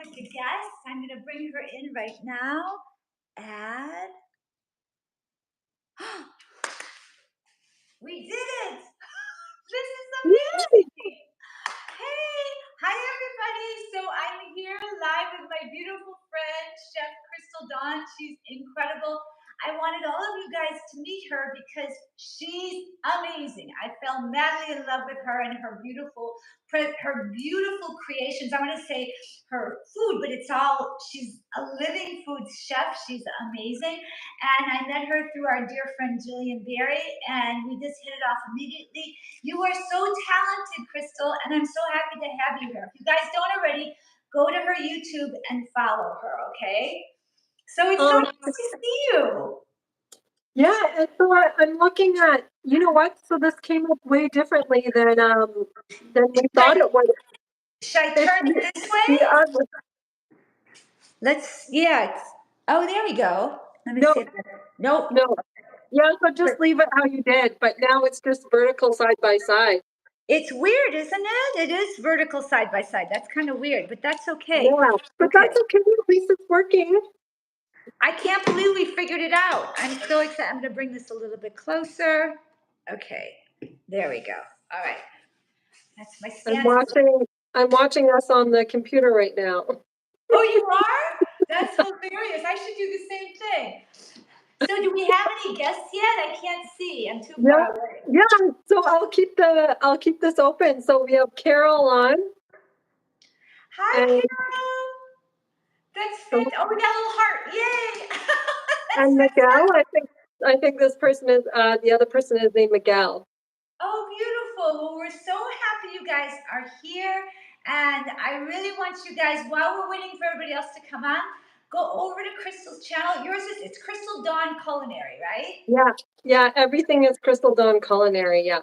with the guests. I'm going to bring her in right now. Add. We did it! This is Yay! amazing! Hey, hi everybody. So I'm here live with my beautiful friend, Chef Crystal Dawn. She's incredible. I wanted all of you guys to meet her because she's amazing. I fell madly in love with her and her beautiful creations. I'm going to say her food, but she's a living food chef. She's amazing. And I met her through our dear friend Jillian Berry, and we just hit it off immediately. You are so talented, Crystal, and I'm so happy to have you here. If you guys don't already, go to her YouTube and follow her, okay? So it's so nice to see you. Yeah, and so I'm looking at, you know what? So this came up way differently than we thought it would. Should I turn it this way? Oh, there we go. Let me see. Nope. No. Yeah, so just leave it how you did, but now it's just vertical side by side. It's weird, isn't it? It is vertical side by side. That's kind of weird, but that's okay. Yeah, but that's okay. At least it's working. I can't believe we figured it out. I'm so excited. I'm going to bring this a little bit closer. Okay, there we go. All right. That's my stand. I'm watching us on the computer right now. Oh, you are? That's hilarious. I should do the same thing. So do we have any guests yet? I can't see. I'm too far away. Yeah, so I'll keep this open. So we have Carol on. Hi, Carol. That's fantastic. Oh, we got a little heart. Yay. And Miguel, I think this person is the other person is named Miguel. Oh, beautiful. Well, we're so happy you guys are here. And I really want you guys, while we're waiting for everybody else to come on, go over to Crystal's channel. It's Crystal Dawn Culinary, right? Yeah, everything is Crystal Dawn Culinary, yeah.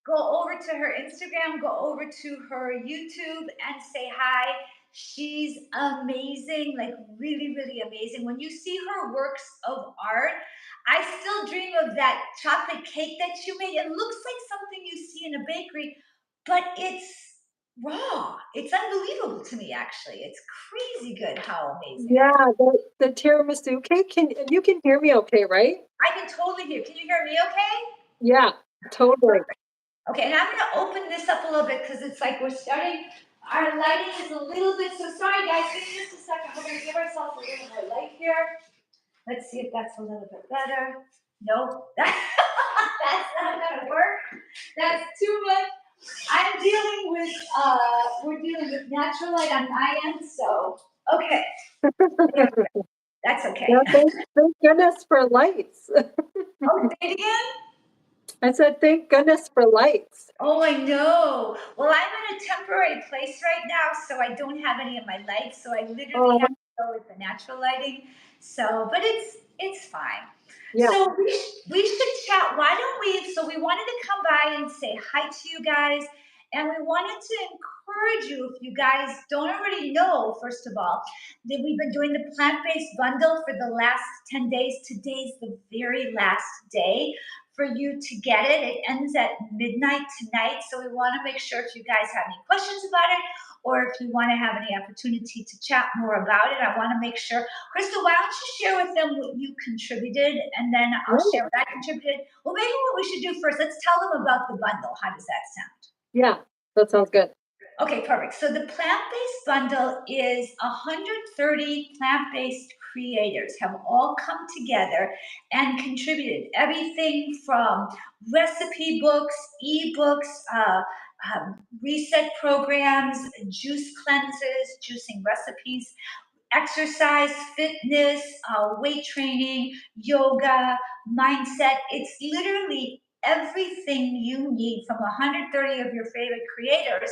Go over to her Instagram, go over to her YouTube and say hi. She's amazing, like really, really amazing. When you see her works of art, I still dream of that chocolate cake that you made. It looks like something you see in a bakery, but it's raw. It's unbelievable to me, actually. It's crazy good how amazing. Yeah, the tiramisu cake. You can hear me okay, right? I can totally hear. Can you hear me okay? Yeah, totally. Okay, and I'm going to open this up a little bit because it's like we're starting. Our lighting is a little bit, so sorry guys, give me just a second. We're going to give ourselves a little more light here. Let's see if that's a little bit better. Nope, that's not going to work. That's too much. We're dealing with natural light on my end, so, okay. That's okay. Yeah, thank goodness for lights. Oh, say it again? I said, thank goodness for lights. Oh, I know. Well, I'm in a temporary place right now, so I don't have any of my lights. So I literally have to go with the natural lighting. So, but it's fine. Yeah. So we should chat. Why don't we? So we wanted to come by and say hi to you guys, and we wanted to encourage you, if you guys don't already know, first of all, that we've been doing the plant-based bundle for the last 10 days. Today's the very last day for you to get it. It ends at midnight tonight. So we want to make sure if you guys have any questions about it, or if you want to have any opportunity to chat more about it, I want to make sure. Crystal, why don't you share with them what you contributed, and then I'll share what I contributed. Well, maybe what we should do first, let's tell them about the bundle. How does that sound? Yeah, that sounds good. Okay, perfect. So the plant-based bundle is 130 plant-based creators have all come together and contributed everything from recipe books, ebooks, reset programs, juice cleanses, juicing recipes, exercise, fitness, weight training, yoga, mindset. It's literally everything you need from 130 of your favorite creators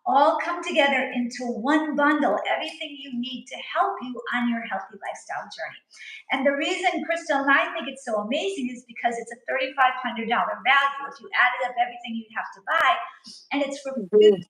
all come together into one bundle, everything you need to help you on your healthy lifestyle journey. And the reason Crystal and I think it's so amazing is because it's a $3,500 value. If you added up everything you'd have to buy, and it's for $50,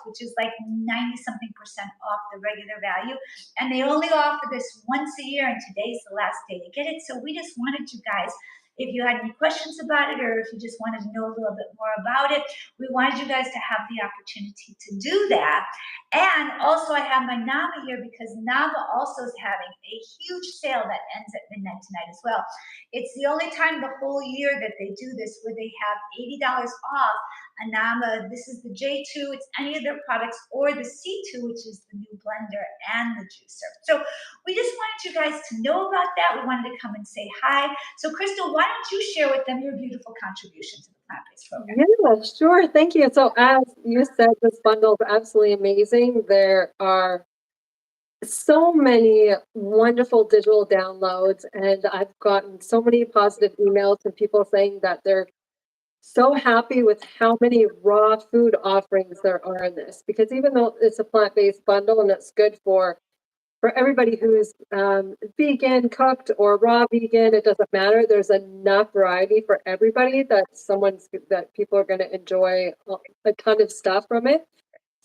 which is like 90-something% off the regular value. And they only offer this once a year, and today's the last day to get it. So we just wanted you guys if you had any questions about it, or if you just wanted to know a little bit more about it. We wanted you guys to have the opportunity to do that. And also, I have my Nama here because Nama also is having a huge sale that ends at midnight tonight as well. It's the only time the whole year that they do this where they have $80 off a Nama. This is the J2, it's any of their products, or the C2, which is the new blender and the juicer. So we just wanted you guys to know about that. We wanted to come and say hi. So, Crystal, why don't you share with them your beautiful contribution to the plant based program? Yeah, sure. Thank you. So as you said, this bundle is absolutely amazing. There are so many wonderful digital downloads, and I've gotten so many positive emails from people saying that they're so happy with how many raw food offerings there are in this. Because even though it's a plant-based bundle and it's good for everybody who's vegan, cooked, or raw vegan, it doesn't matter. There's enough variety for everybody that people are going to enjoy a ton of stuff from it.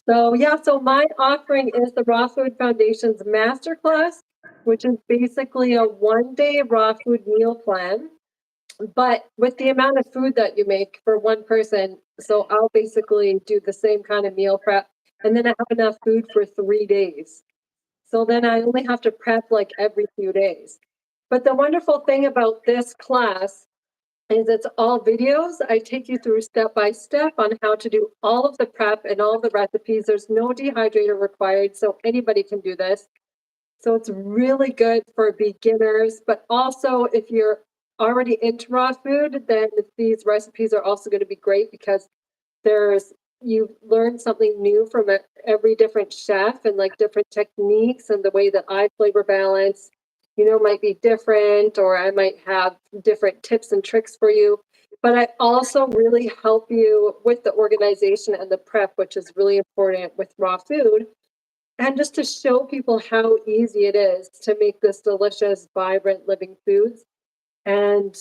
So yeah, so my offering is the Raw Food Foundation's masterclass, which is basically a 1-day raw food meal plan. But with the amount of food that you make for one person, so I'll basically do the same kind of meal prep, and then I have enough food for 3 days. So then I only have to prep like every few days. But the wonderful thing about this class is it's all videos. I take you through step by step on how to do all of the prep and all the recipes. There's no dehydrator required, so anybody can do this. So it's really good for beginners, but also if you're already into raw food, then these recipes are also going to be great because there's you learn something new from every different chef and like different techniques, and the way that I flavor balance, might be different, or I might have different tips and tricks for you. But I also really help you with the organization and the prep, which is really important with raw food. And just to show people how easy it is to make this delicious, vibrant living foods and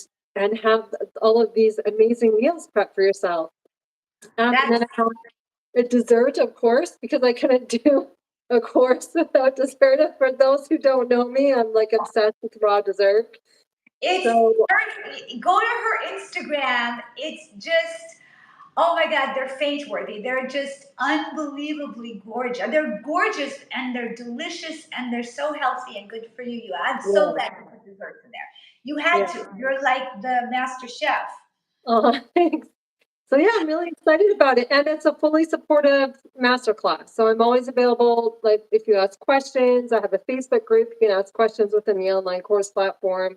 have all of these amazing meals prepped for yourself. And That's then I have a dessert, of course, because I couldn't do a course without dessert. And for those who don't know me, I'm like obsessed with raw dessert. it's So go to her Instagram. It's just, oh my God, they're faint worthy. They're just unbelievably gorgeous. They're gorgeous and they're delicious and they're so healthy and good for you. I'm so yeah, glad you put desserts in there. You had yeah. to. You're like the master chef. Thanks. So yeah, I'm really excited about it. And it's a fully supportive masterclass. So I'm always available. Like if you ask questions, I have a Facebook group. You can ask questions within the online course platform.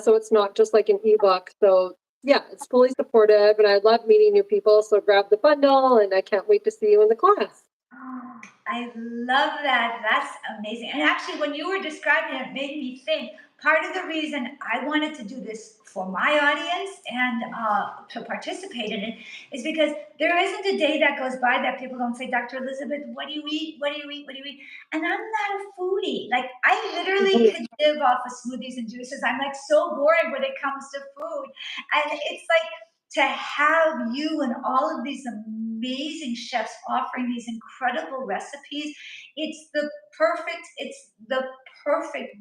So it's not just like an ebook. So yeah, it's fully supportive, and I love meeting new people. So grab the bundle, and I can't wait to see you in the class. Oh, I love that. That's amazing. And actually, when you were describing it, it made me think part of the reason I wanted to do this for my audience and to participate in it is because there isn't a day that goes by that people don't say, Dr. Elizabeth, what do you eat? What do you eat? What do you eat? And I'm not a foodie. Like, I literally Mhm, could live off of smoothies and juices. I'm like so boring when it comes to food. And it's like, to have you and all of these amazing chefs offering these incredible recipes, it's the perfect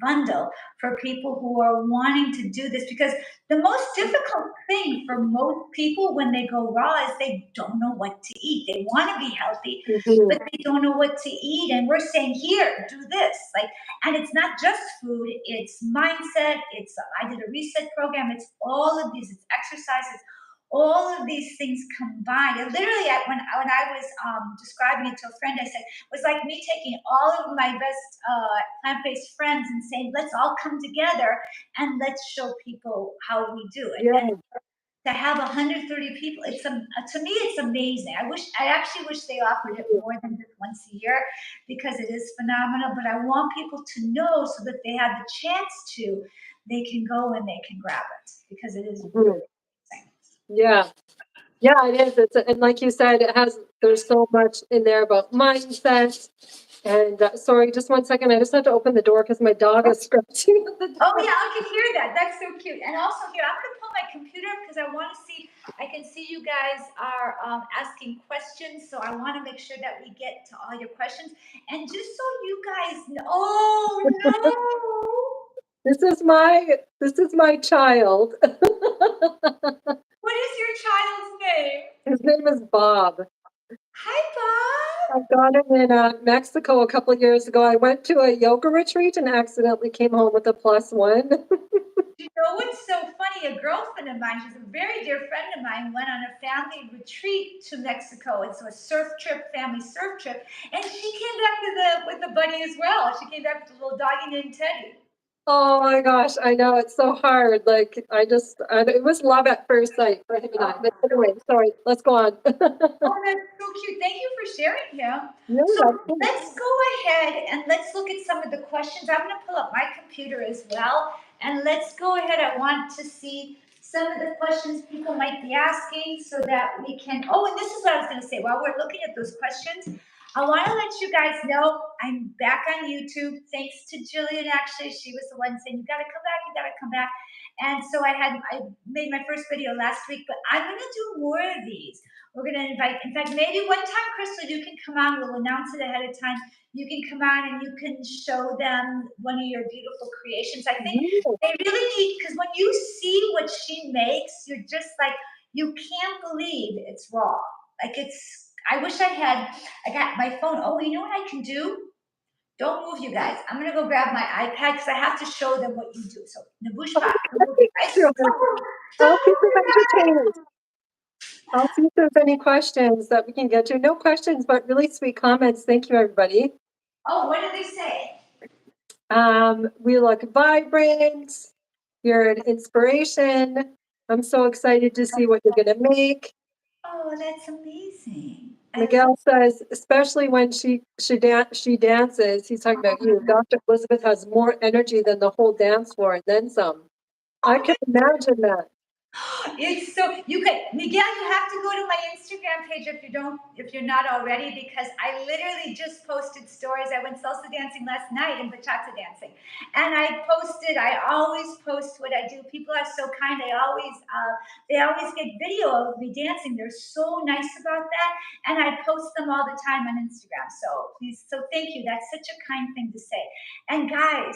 bundle for people who are wanting to do this, because the most difficult thing for most people when they go raw is they don't know what to eat. They want to be healthy, mhm, but they don't know what to eat, and we're saying, here, do this. Like, and it's not just food, it's mindset, it's I did a reset program, it's all of these, it's exercises, all of these things combined. And literally, when I was describing it to a friend, I said it was like me taking all of my best plant-based friends and saying, let's all come together and let's show people how we do it. yeah, And to have 130 people, to me it's amazing. I actually wish they offered it mhm, more than just once a year, because it is phenomenal. But I want people to know so that they have the chance to, they can go and they can grab it, because it is mhm. really amazing. Yeah. Yeah, it is. And like you said, there's so much in there about mindset. And sorry, just one second. I just have to open the door because my dog is scratching at the Oh door. yeah, I can hear that. That's so cute. And also here, I'm gonna pull my computer up because I want to see. I can see you guys are asking questions, so I want to make sure that we get to all your questions. And just so you guys know, oh no, This is my child. What is your child's name? His name is Bob. Hi, I Bob. got him in Mexico a couple of years ago. I went to a yoga retreat and accidentally came home with a +1. You know what's so funny? A girlfriend of mine, she's a very dear friend of mine, went on a family retreat to Mexico. It's a surf trip, family surf trip, and she came back with a buddy as well. She came back with a little doggy named Teddy. Oh my gosh, I know it's so hard. Like it was love at first sight for him and I. But anyway, sorry, let's go on. Oh, that's so cute. Thank you for sharing him. No, So that's cool. let's go ahead and let's look at some of the questions. I'm going to pull up my computer as well. And let's go ahead. I want to see some of the questions people might be asking so that we can. Oh, and this is what I was going to say. While we're looking at those questions, I want to let you guys know I'm back on YouTube. Thanks to Jillian, actually. She was the one saying, you got to come back, you got to come back. And so I made my first video last week, but I'm going to do more of these. We're going to invite, in fact, maybe one time, Crystal, you can come on. We'll announce it ahead of time. You can come on and you can show them one of your beautiful creations. I think they really need, because when you see what she makes, you're just like, you can't believe it's raw. Like I wish I got my phone. Oh, you know what I can do? Don't move, you guys. I'm going to go grab my iPad because I have to show them what you do. So, Nabushka, move, you guys. Sure. I'll keep them entertained. I'll see if there's any questions that we can get to. No questions, but really sweet comments. Thank you, everybody. Oh, what did they say? We look vibrant. You're an inspiration. I'm so excited to see what you're going to make. Oh, that's amazing. Miguel says, especially when she dances, he's talking about you. Dr. Elizabeth has more energy than the whole dance floor and then some. I can imagine that. It's so you can Miguel, you have to go to my Instagram page if you're not already, because I literally just posted stories. I went salsa dancing last night and bachata dancing. And I always post what I do. People are so kind. They always get video of me dancing. They're so nice about that. And I post them all the time on Instagram. So thank you. That's such a kind thing to say. And guys,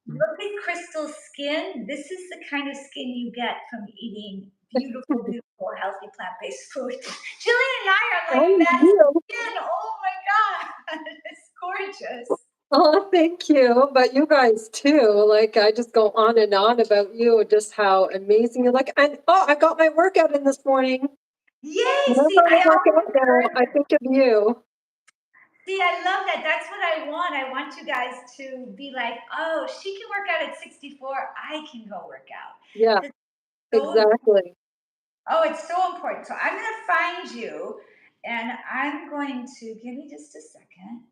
look at Crystal's skin. This is the kind of skin you get from eating beautiful, beautiful, healthy plant-based food. Jillian and I are like, that skin, oh my God, it's gorgeous. Oh, thank you. But you guys too. Like I just go on and on about you, just how amazing you look. And I got my workout in this morning. Yay! Whenever See, I work out now, I think of you. See, I love that. That's what I want. I want you guys to be like, oh, she can work out at 64. I can go work out. Yeah, So exactly. Oh, it's so important. So I'm going to find you and I'm going to give me just a second.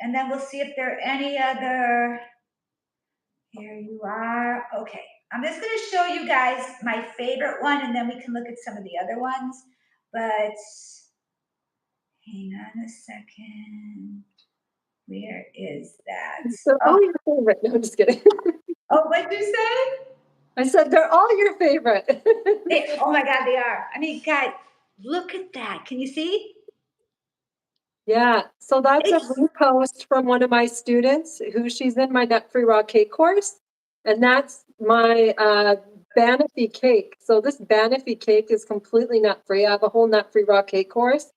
And then we'll see if there are any other. Here you are. Okay. I'm just going to show you guys my favorite one and then we can look at some of the other ones. But hang on a second. Where is that? They're Oh, all your favorite. No, I'm just kidding. oh, what'd you say? I said they're all your favorite. Oh my God, they are. I mean, guys, look at that. Can you see? Yeah, so that's a It's repost from one of my students who she's in my nut-free raw cake course. And that's my Banafee cake. So this Banafee cake is completely nut-free. I have a whole nut-free raw cake course.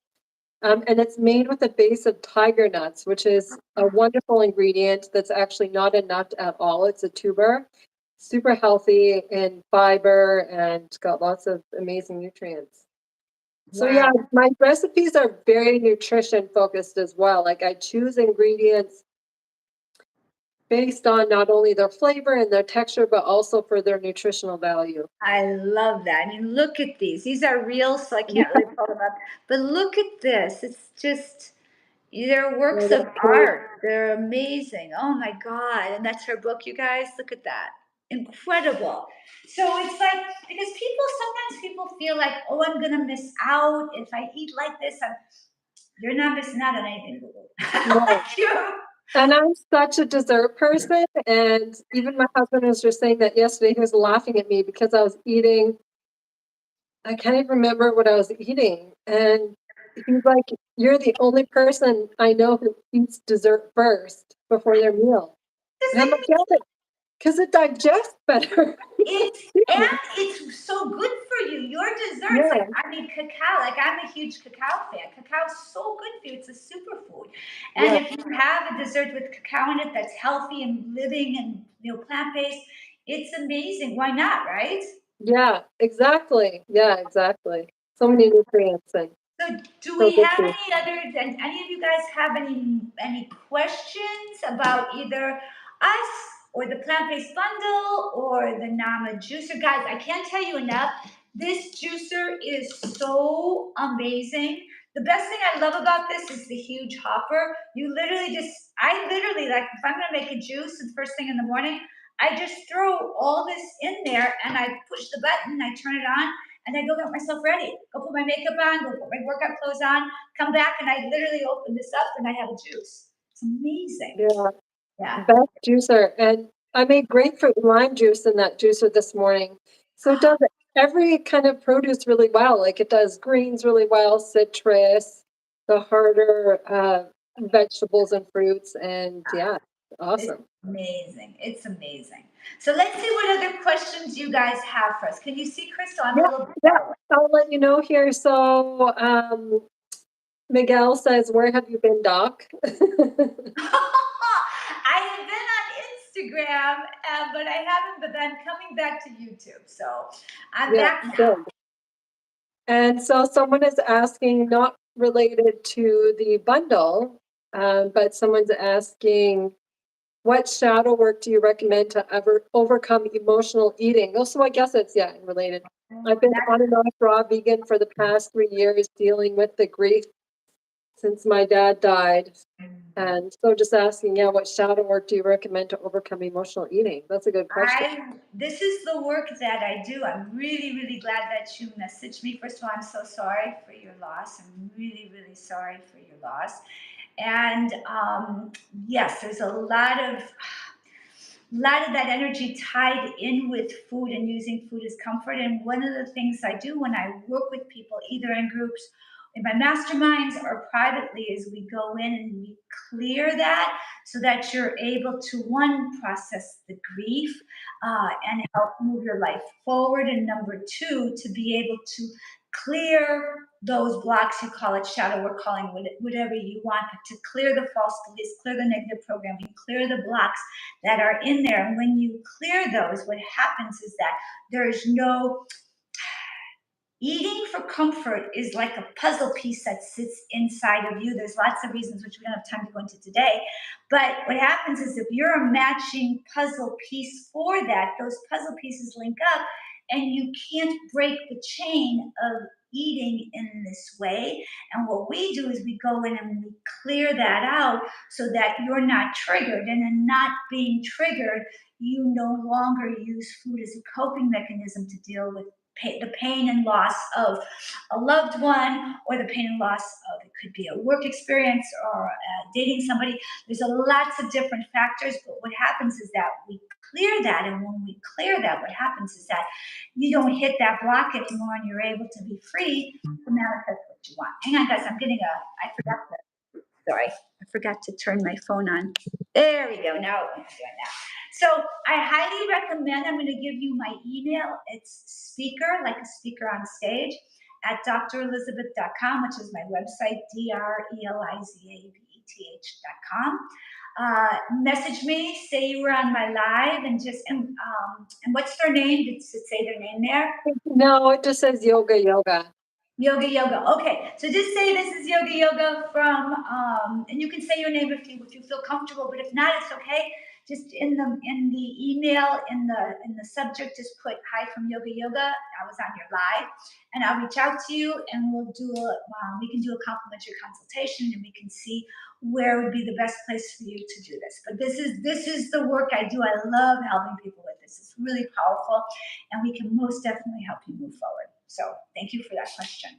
And it's made with a base of tiger nuts, which is a wonderful ingredient that's actually not a nut at all. It's a tuber, super healthy in fiber and got lots of amazing nutrients. So yeah, my recipes are very nutrition focused as well. Like I choose ingredients based on not only their flavor and their texture, but also for their nutritional value. I love that. I mean, look at these. These are real, so I can't really pull them up. But look at this. It's just, they're works of art. They're amazing. Oh my God. And that's her book, you guys. Look at that. Incredible. So it's like, because sometimes people feel like, oh, I'm going to miss out if I eat like this. You're not missing out on anything. No. And I'm such a dessert person. And even my husband was just saying that yesterday. He was laughing at me because I was eating, I can't even remember what I was eating. And he's like, you're the only person I know who eats dessert first before their meal. And I'm like, yeah, because it digests better. It's so good for you. Your desserts, like Yeah, I mean, cacao. Like I'm a huge cacao fan. Cacao is so good for you. It's a superfood. And yeah, if you have a dessert with cacao in it that's healthy and living and plant based, it's amazing. Why not, right? yeah, exactly. Yeah, exactly. So many nutrients and So, do so we good have food. any other? And any of you guys have any questions about either us or the plant-based bundle or the Nama juicer? Guys, I can't tell you enough. This juicer is so amazing. The best thing I love about this is the huge hopper. I literally like if I'm gonna make a juice the first thing in the morning, I just throw all this in there and I push the button, I turn it on, and I go get myself ready. Go put my makeup on, go put my workout clothes on, come back, and I literally open this up and I have a juice. It's amazing. Yeah, Yeah. best juicer. And I made grapefruit and lime juice in that juicer this morning. So it does every kind of produce really well. Like it does greens really well, citrus, the harder vegetables and fruits, and yeah, It's awesome. amazing. It's amazing. So let's see what other questions you guys have for us. Can you see, Crystal? I'm a Yeah, little bit yeah. far away. I'll let you know here. So Miguel says, "Where have you been, Doc?" I have been on Instagram, but I haven't. But I'm coming back to YouTube, so I'm Yeah, back now. good. And so someone is asking, not related to the bundle, but someone's asking, what shadow work do you recommend to ever overcome emotional eating? Oh, so I guess it's, yeah, related. I've been That's on and off raw vegan for the past 3 years, dealing with the grief since my dad died. And so just asking, yeah, what shadow work do you recommend to overcome emotional eating? That's a good question. this is the work that I do. I'm really, really glad that you messaged me. First of all, I'm so sorry for your loss. I'm really, really sorry for your loss. And yes, there's a lot of that energy tied in with food and using food as comfort. And one of the things I do when I work with people, either in groups, in my masterminds, or privately, is we go in and we clear that so that you're able to, one, process the grief and help move your life forward. And number two, to be able to clear those blocks. You call it shadow, we're calling it whatever you want, but to clear the false beliefs, clear the negative programming, clear the blocks that are in there. And when you clear those, what happens is that there is no eating for comfort is like a puzzle piece that sits inside of you. There's lots of reasons which we don't have time to go into today. But what happens is if you're a matching puzzle piece for that, those puzzle pieces link up and you can't break the chain of eating in this way. And what we do is we go in and we clear that out so that you're not triggered. And in not being triggered, you no longer use food as a coping mechanism to deal with the pain and loss of a loved one, or the pain and loss of, it could be a work experience or dating somebody. There's lots of different factors, but what happens is that we clear that. And when we clear that, what happens is that you don't hit that block anymore and you're able to be free to manifest what you want. Hang on, guys, I forgot to, sorry, I forgot to turn my phone on. There we go. Now I'm doing that. So I highly recommend, I'm going to give you my email. It's speaker, like a speaker on stage, at drelizabeth.com, which is my website, drelizabeth.com. Message me, say you were on my live, and what's their name? Did it say their name there? No, it just says yoga, yoga. Yoga Yoga. Okay, so just say this is Yoga Yoga from, and you can say your name if you feel comfortable, but if not, it's okay. Just in the email in the subject, just put hi from Yoga Yoga. I was on your live, and I'll reach out to you, and we can do a complimentary consultation, and we can see where would be the best place for you to do this. But this is the work I do. I love helping people with this. It's really powerful, and we can most definitely help you move forward. So thank you for that question.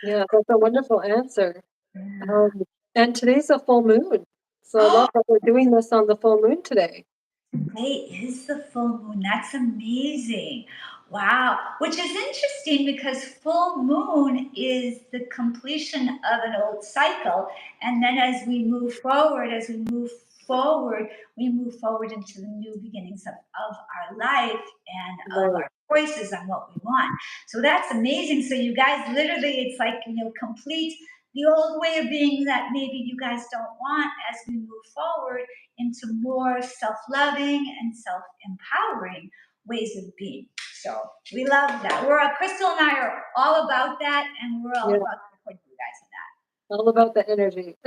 Yeah, that's a wonderful answer. Yeah. Um, and today's a full moon. So I love that we're doing this on the full moon today. Today is the full moon. That's amazing. Wow. Which is interesting because full moon is the completion of an old cycle. And then as we move forward, as we move forward, we move forward into the new beginnings of our life and of Right. our choices on what we want. So that's amazing. So you guys literally, it's like, complete the old way of being that maybe you guys don't want as we move forward into more self-loving and self-empowering ways of being. So we love that. Crystal and I are all about that, and we're all Yeah. about supporting you guys in that. All about the energy.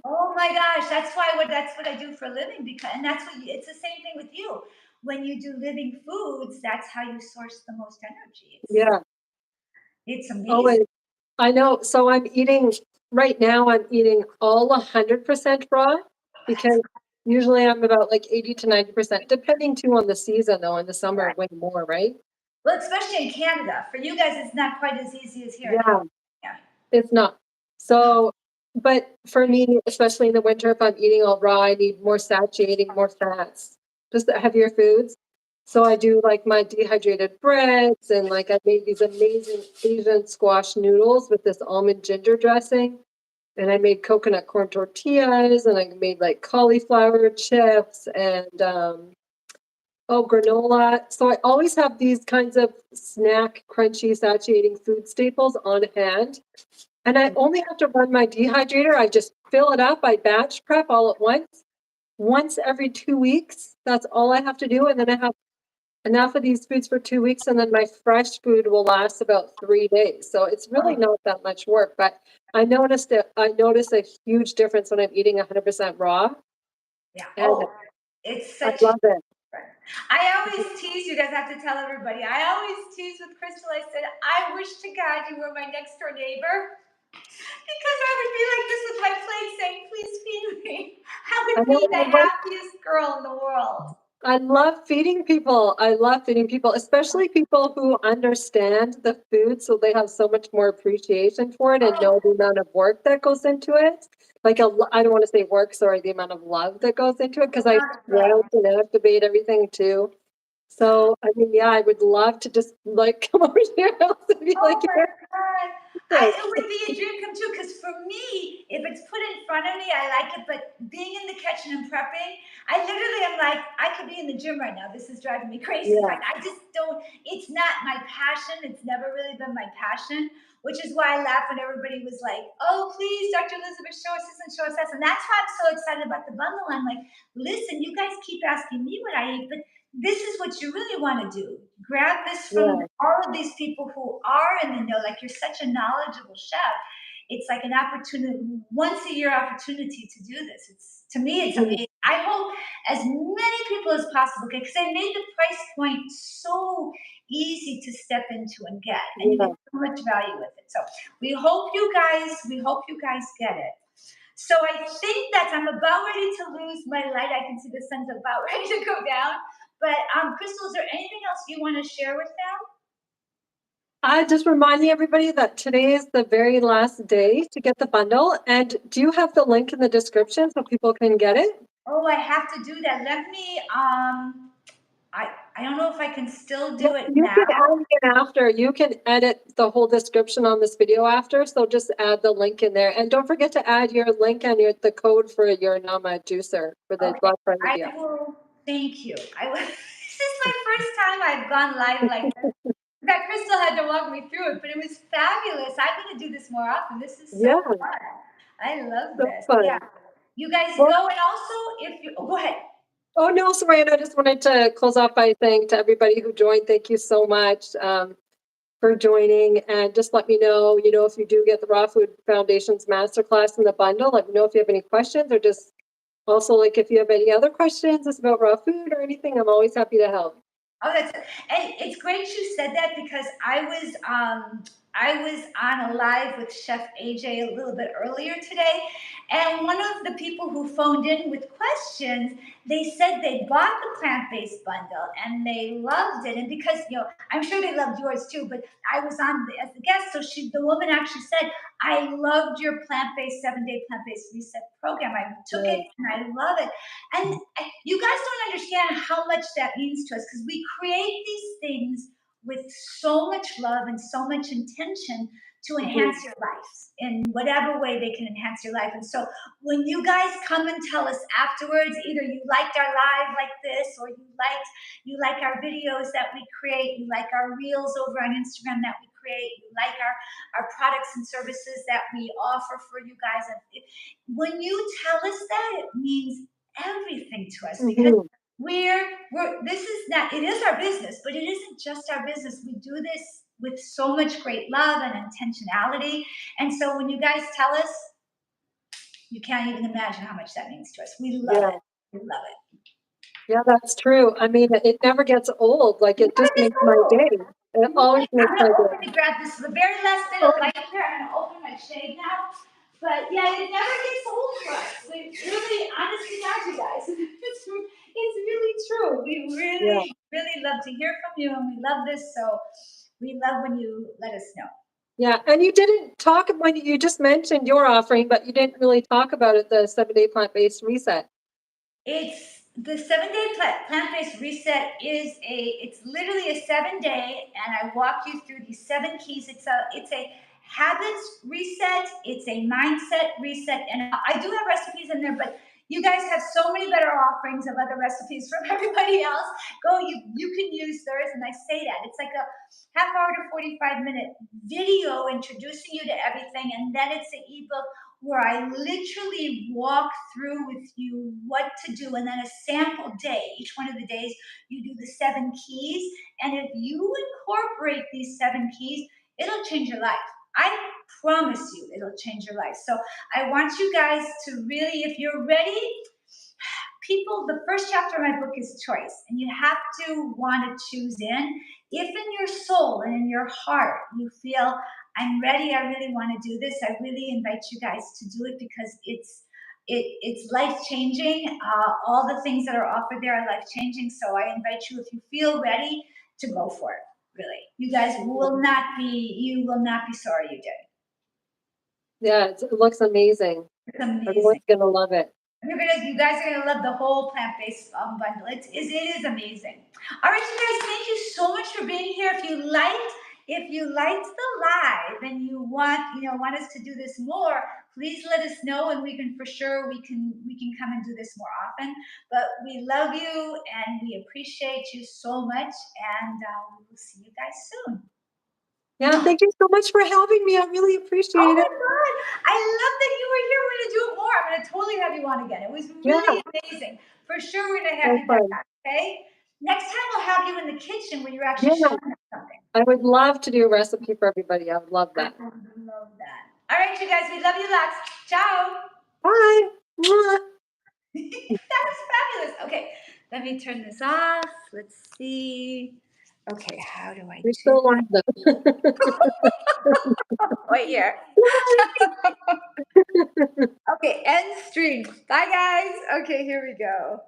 Oh my gosh, that's what I do for a living, because and that's it's the same thing with you. When you do living foods, that's how you source the most energy. It's Yeah. it's amazing. Always. I know. So I'm eating right now, I'm eating all 100% raw because usually I'm about like 80 to 90%, depending too on the season though. In the summer, Right. way more, right? Well, especially in Canada. For you guys, it's not quite as easy as here in Yeah, California. it's not. So, but for me, especially in the winter, if I'm eating all raw, I need more satiating, more fats, just the heavier foods. So I do like my dehydrated breads and like I made these amazing Asian squash noodles with this almond ginger dressing. And I made coconut corn tortillas and I made like cauliflower chips and granola. So I always have these kinds of snack, crunchy, satiating food staples on hand. And I only have to run my dehydrator. I just fill it up. I batch prep all at once every 2 weeks. That's all I have to do. And then I have enough of these foods for 2 weeks. And then my fresh food will last about 3 days. So it's really Oh, not that much work. But I notice a huge difference when I'm eating 100% raw. yeah. And Oh, it's I such. love it. I always tease you guys. Have to tell everybody. I always tease with Crystal. I said, I wish to God you were my next door neighbor, because I would be like this with my plate saying, please feed me. I I would know be the I love happiest girl in the world. I love feeding people. I love feeding people, especially people who understand the food so they have so much more appreciation for it and Oh, know the amount of work that goes into it. Like I don't want to say work, sorry, the amount of love that goes into it because I not sprout love. and activate everything too. So I mean, yeah, I would love to just like come over to your house and be Oh like, my here, God. this. It would be a dream come true, because for me, if it's put in front of me, I like it. But being in the kitchen and prepping, I literally am like, I could be in the gym right now. This is driving me crazy. It's Yeah, like, I just don't, it's not my passion. It's never really been my passion, which is why I laugh when everybody was like, oh, please, Dr. Elizabeth, show us this and show us that. And that's why I'm so excited about the bundle. I'm like, listen, you guys keep asking me what I eat, but this is what you really want to do. Grab this from yeah, all of these people who are in the know. Like, you're such a knowledgeable chef. It's like an opportunity, once a year opportunity to do this. It's, to me, it's mhm, amazing. I hope as many people as possible get, because they made the price point so easy to step into and get, and you yeah. get so much value with it. So we hope you guys get it. So I think that I'm about ready to lose my light. I can see the sun's about ready to go down. But Crystal, is there anything else you want to share with them? Just reminding everybody that today is the very last day to get the bundle. And do you have the link in the description so people can get it? Oh, I have to do that. Let me. I don't know if I can still Yeah, do it you can now. add it after. You can edit the whole description on this video after. So just add the link in there. And don't forget to add your link and the code for your Nama juicer for the Okay, Black Friday I deal. will. Thank you. This is my first time I've gone live like this. In fact, Crystal had to walk me through it, but it was fabulous. I'm going to do this more often. This is so Yeah, fun. I love so this. Yeah, fun. you guys Well, go, and also if you, oh, go ahead. oh no, Saran, I just wanted to close off by saying to everybody who joined, thank you so much. For joining, and just let me know, if you do get the Raw Food Foundation's masterclass in the bundle, let me know if you have any questions or just also like if you have any other questions just about raw food or anything, I'm always happy to help. Oh, and it's great you said that, because I was on a live with Chef AJ a little bit earlier today, and one of the people who phoned in with questions, they said they bought the plant-based bundle and they loved it, and because I'm sure they loved yours too, but I was on as the guest, so the woman actually said, I loved your plant-based 7-day plant-based reset program. I took it Yeah, and I love it. And you guys don't understand how much that means to us, because we create these things with so much love and so much intention to Mhm. enhance your life in whatever way they can enhance your life. And so when you guys come and tell us afterwards, either you liked our live like this, or you like our videos that we create, you like our reels over on Instagram that we create, you like our products and services that we offer for you guys. When you tell us that, it means everything to us, because Mhm. we're this is not, it is our business, but it isn't just our business. We do this with so much great love and intentionality. And so when you guys tell us, you can't even imagine how much that means to us. We love Yeah. it. We love it. Yeah, that's true. I mean, it never gets old. Like, it Never just gets makes my old. day. It always Right. makes I'm my gonna day. open and grab this the very last bit of light here. I'm gonna open my shade now. But yeah, it never gets old for us. We really, honestly, God, you guys, it's really true. We Yeah. really, really love to hear from you, and we love this. So we love when you let us know. Yeah, and you didn't talk when you just mentioned your offering, but you didn't really talk about it, the 7-day plant-based reset. It's the 7 day plant-based reset is it's literally a 7 day, and I walk you through these 7 keys. It's a habits reset, it's a mindset reset, and I do have recipes in there, but you guys have so many better offerings of other recipes from everybody else. Go, you can use theirs, and I say that. It's like a half hour to 45-minute video introducing you to everything, and then it's an ebook where I literally walk through with you what to do, and then a sample day. Each one of the days, you do the 7 keys. And if you incorporate these 7 keys, it'll change your life. I promise you, it'll change your life. So I want you guys to really, if you're ready, people, the first chapter of my book is choice, and you have to want to choose in. If in your soul and in your heart you feel, I'm ready, I really want to do this, I really invite you guys to do it, because it's life changing. All the things that are offered there are life changing. So I invite you, if you feel ready, to go for it. Really, you guys will not be, you will not be sorry you did. Yeah, it looks amazing. It's amazing. Everyone's gonna love it. You guys are gonna love the whole plant-based bundle. It is amazing. All right, you guys, thank you so much for being here. If you liked the live and you want us to do this more, please let us know, and we can, for sure, we can come and do this more often. But we love you and we appreciate you so much, and we will see you guys soon. Yeah, thank you so much for having me. I really Oh appreciate it. my God. I love that you were here. We're going to do it more. I'm going to totally have you on again. It was Yeah, really amazing. For sure, we're going to have so you back fun. on, okay? Next time, we'll have you in the kitchen where you're actually Yeah, showing us something. I would love to do a recipe for everybody. I would love I that. would love that. All right, you guys, we love you lots. Ciao. Bye. Mwah. That was fabulous. Okay, let me turn this off. Let's see. Okay, how do I You're do still alive though. that? Wait here. Okay, end stream. Bye, guys. Okay, here we go.